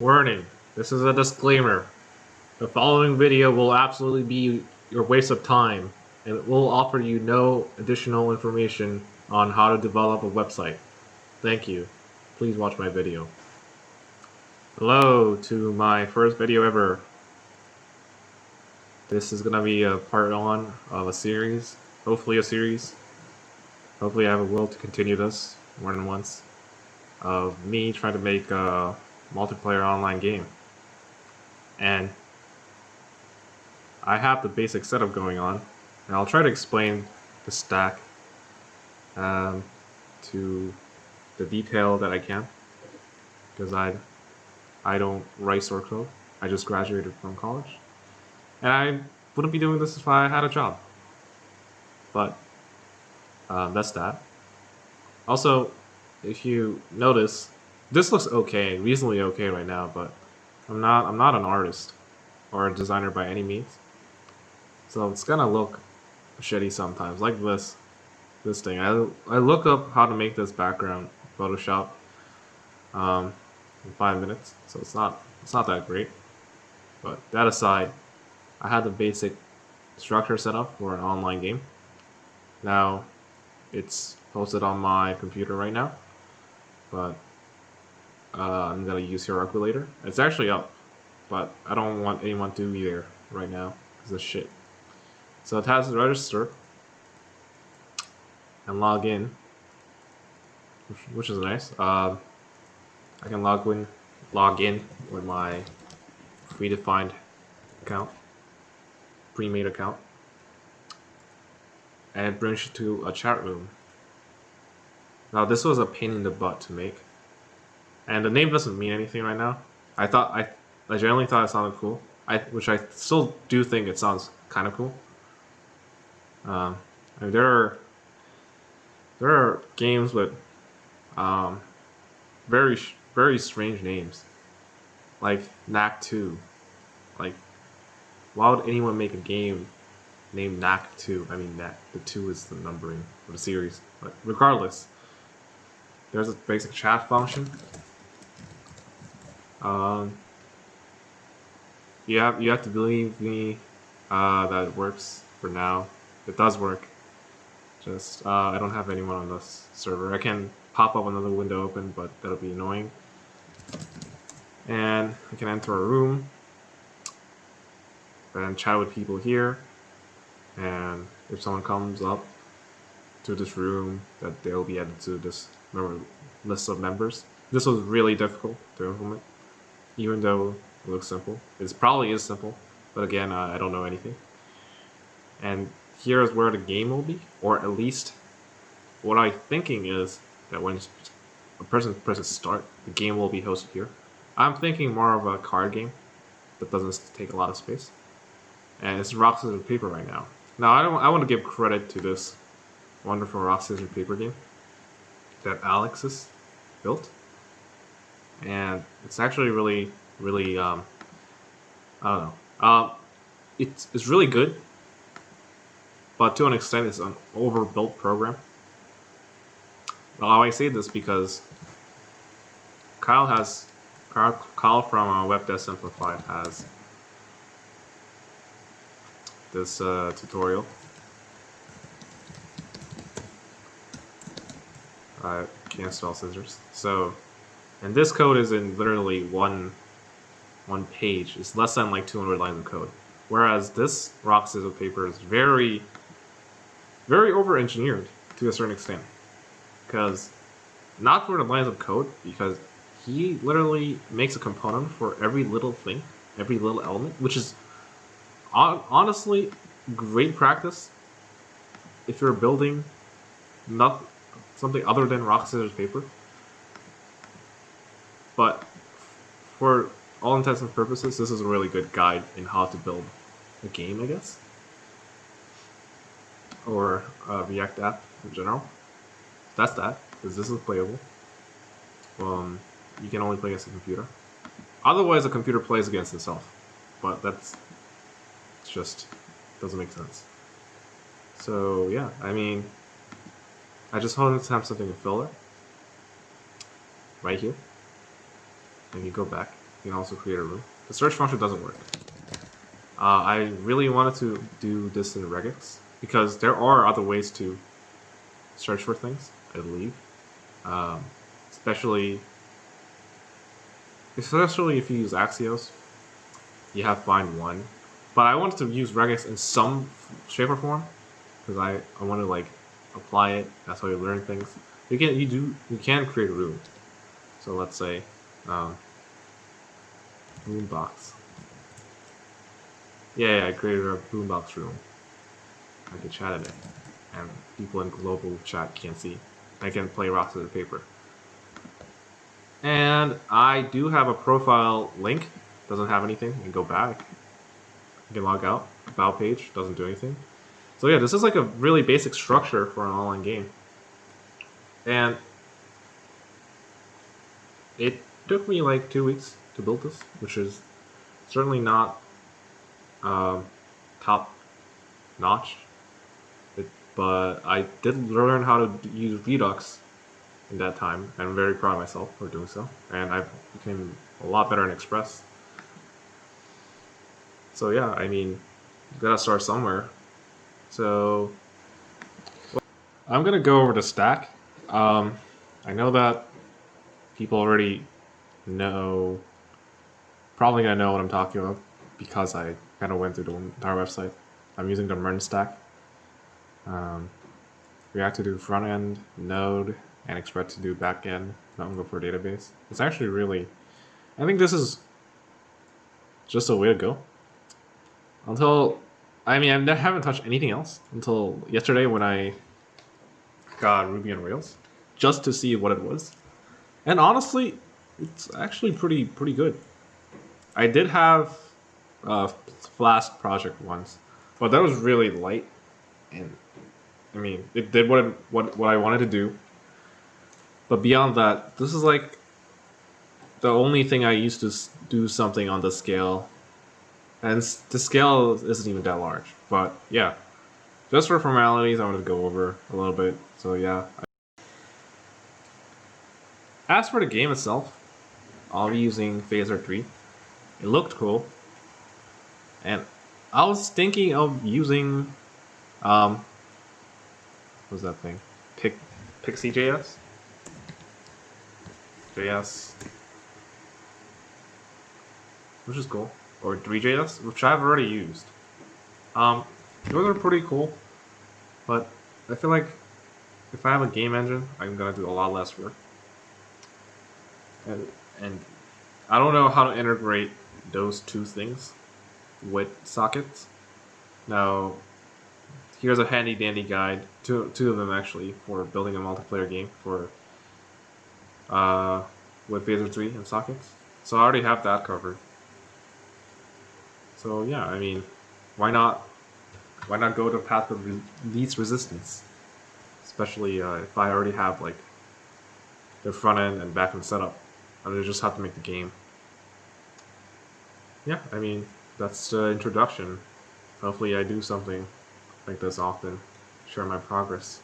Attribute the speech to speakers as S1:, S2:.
S1: Warning, this is a disclaimer. The following video will absolutely be your waste of time, and it will offer you no additional information on how to develop a website. Thank you. Please watch my video. Hello to my first video ever. This is gonna be a part 1 of a series, hopefully a series. Hopefully I have a will to continue this more than once, of me trying to make a multiplayer online game. And I have the basic setup going on, and I'll try to explain the stack to the detail that I can, because I don't write source code. I just graduated from college, and I wouldn't be doing this if I had a job. But that's that. Also, if you notice, this looks okay, reasonably okay right now, but I'm not an artist or a designer by any means, so it's gonna look shitty sometimes, like this thing. I look up how to make this background Photoshop in 5 minutes, so it's not that great. But that aside, I had the basic structure set up for an online game. Now it's posted on my computer right now, but I'm gonna use Heroku later. It's actually up, but I don't want anyone to be there right now because of shit. So it has to register and log in, which is nice. I can log in with my predefined account, pre-made account, and it brings you to a chat room. Now this was a pain in the butt to make, and the name doesn't mean anything right now. I generally thought it sounded cool, which I still do think it sounds kind of cool. I mean, there are games with very strange names, like Knack 2. Like, why would anyone make a game named Knack 2? I mean, the 2 is the numbering of the series. But regardless, there's a basic chat function. You have to believe me that it works for now. It does work. Just I don't have anyone on this server. I can pop up another window open, but that'll be annoying. And I can enter a room and chat with people here. And if someone comes up to this room, that they'll be added to this list of members. This was really difficult to implement, even though it looks simple. It probably is simple, but again, I don't know anything. And here is where the game will be, or at least what I'm thinking is that when a person presses start, the game will be hosted here. I'm thinking more of a card game that doesn't take a lot of space, and it's rock scissors paper right now. Now I want to give credit to this wonderful rock scissors paper game that Alexis built, and it's actually really I don't know. It's really good, but to an extent, it's an overbuilt program. Well, I say this because Kyle from WebDev Simplified has this tutorial. I can't spell scissors. So, and this code is in literally one page. It's less than like 200 lines of code. Whereas this rock scissors paper is very over-engineered to a certain extent. Because, not for the lines of code, because he literally makes a component for every little thing, every little element, which is honestly great practice if you're building something other than rock scissors paper. But for all intents and purposes, this is a really good guide in how to build a game, I guess, or a React app in general. That's that, because this is playable. You can only play against a computer. Otherwise, a computer plays against itself, but it's just doesn't make sense. So yeah, I mean, I just wanted to have something to fill it right here. And you go back. you can also create a room. The search function doesn't work. I really wanted to do this in regex because there are other ways to search for things, I believe. Um, especially if you use Axios, you have find one. But I wanted to use regex in some shape or form because I want to like apply it. That's how you learn things. You can create a room. So let's say boombox. Yeah, I created a boombox room. I can chat in it, and people in global chat can't see. I can play rocks with paper. And I do have a profile link. Doesn't have anything. You can go back. You can log out. About page doesn't do anything. So yeah, this is like a really basic structure for an online game. And it took me like 2 weeks to build this, which is certainly not top notch. But I did learn how to use Redux in that time, and I'm very proud of myself for doing so. And I became a lot better in Express. So yeah, I mean, you gotta start somewhere. So I'm gonna go over the stack. I know that people already know, probably gonna know what I'm talking about because I kind of went through the entire website. I'm using the MERN stack. React to do front end, Node, and Express to do back end, Mongo for database. It's actually really, I think this is just a way to go. Until, I mean, I haven't touched anything else until yesterday when I got Ruby on Rails, just to see what it was. And honestly, it's actually pretty good. I did have a Flask project once, but that was really light, and I mean, it did what I wanted to do. But beyond that, this is like the only thing I used to do something on the scale, and the scale isn't even that large. But yeah, just for formalities, I wanted to go over a little bit. So yeah. As for the game itself, I'll be using Phaser 3. It looked cool, and I was thinking of using what's that thing? Pixie.js? JS, which is cool, or 3JS, which I've already used. Those are pretty cool, but I feel like if I have a game engine, I'm gonna do a lot less work. And I don't know how to integrate those two things with sockets. Now, here's a handy dandy guide, two of them actually, for building a multiplayer game for with Phaser 3 and sockets. So I already have that covered. So yeah, I mean, why not go the path of least resistance? Especially if I already have like the front end and back end setup. I just have to make the game. Yeah, I mean, that's the introduction. Hopefully I do something like this often, share my progress.